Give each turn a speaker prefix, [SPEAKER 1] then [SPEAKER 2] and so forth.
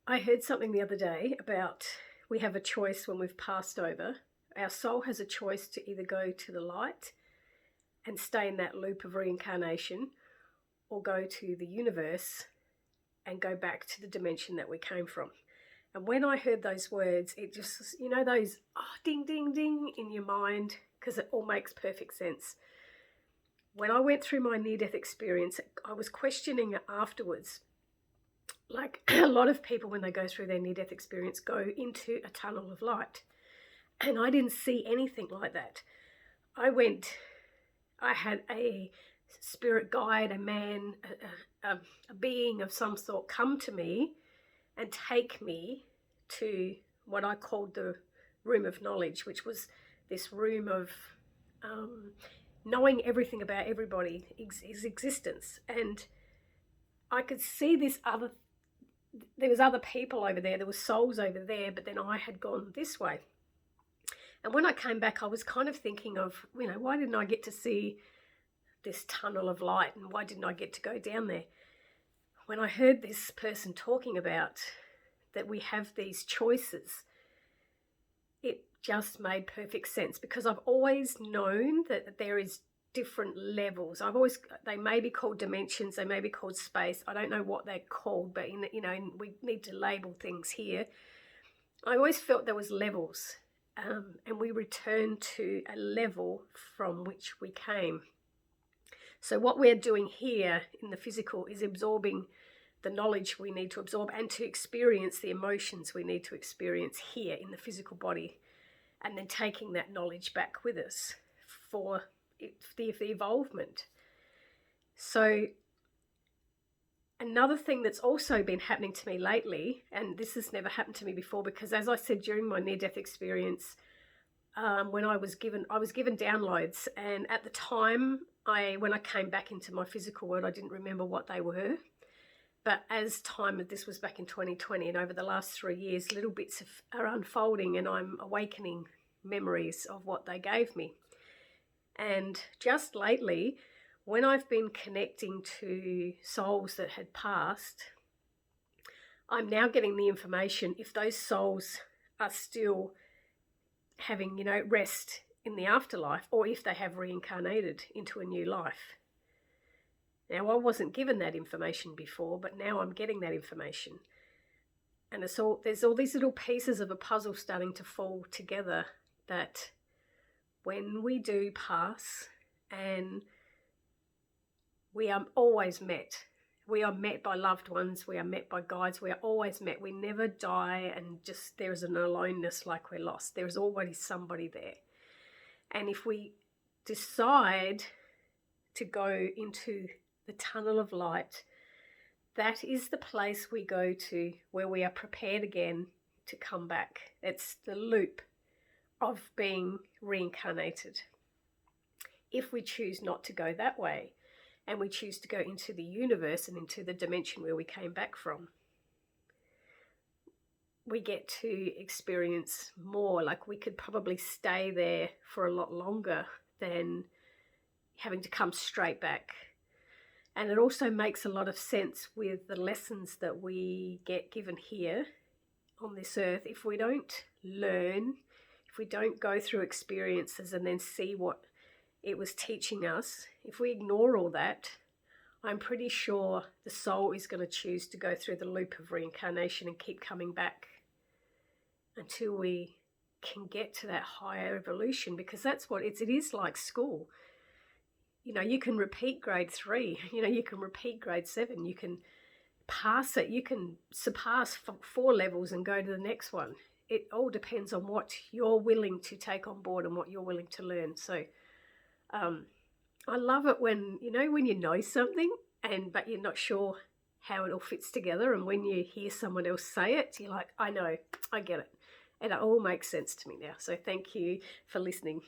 [SPEAKER 1] I heard something the other day about we have a choice when we've passed over. Our soul has a choice to either go to the light and stay in that loop of reincarnation, or go to the universe and go back to the dimension that we came from. And when I heard those words, it just, those ding, ding, ding in your mind, because it all makes perfect sense. When I went through my near-death experience, I was questioning it afterwards. Like a lot of people, when they go through their near-death experience, go into a tunnel of light. And I didn't see anything like that. I had a spirit guide, a man, a being of some sort come to me and take me to what I called the room of knowledge, which was this room of knowing everything about everybody, his existence. And I could see there was other people over there were souls over there, but then I had gone this way. And when I came back, I was kind of thinking of, why didn't I get to see this tunnel of light, and why didn't I get to go down there? When I heard this person talking about that we have these choices, it just made perfect sense, because I've always known that there is different levels. They may be called dimensions, they may be called space. I don't know what they're called, but we need to label things here. I always felt there was levels, and we return to a level from which we came. So what we're doing here in the physical is absorbing the knowledge we need to absorb and to experience the emotions we need to experience here in the physical body, and then taking that knowledge back with us for the evolvement. So another thing that's also been happening to me lately, and this has never happened to me before, because as I said, during my near-death experience, when I was given downloads, and at the time, when I came back into my physical world, I didn't remember what they were. But as this was back in 2020, and over the last 3 years, little bits are unfolding, and I'm awakening memories of what they gave me. And just lately, when I've been connecting to souls that had passed, I'm now getting the information if those souls are still having, rest in the afterlife, or if they have reincarnated into a new life. Now, I wasn't given that information before, but now I'm getting that information. And there's all these little pieces of a puzzle starting to fall together, that when we do pass, and we are always met. We are met by loved ones. We are met by guides. We are always met. We never die and just there is an aloneness like we're lost. There is always somebody there. And if we decide to go into the tunnel of light, that is the place we go to where we are prepared again to come back. It's the loop of being reincarnated. If we choose not to go that way, and we choose to go into the universe and into the dimension where we came back from, we get to experience more. Like, we could probably stay there for a lot longer than having to come straight back. And it also makes a lot of sense with the lessons that we get given here on this earth. If we don't learn, if we don't go through experiences and then see what it was teaching us, if we ignore all that, I'm pretty sure the soul is going to choose to go through the loop of reincarnation and keep coming back until we can get to that higher evolution, because that's what it is like school. You can repeat grade 3, you can repeat grade 7, you can pass it, you can surpass 4 levels and go to the next one. It all depends on what you're willing to take on board and what you're willing to learn. So I love it when you know something but you're not sure how it all fits together, and when you hear someone else say it, you're like, I know, I get it, and it all makes sense to me now. So thank you for listening.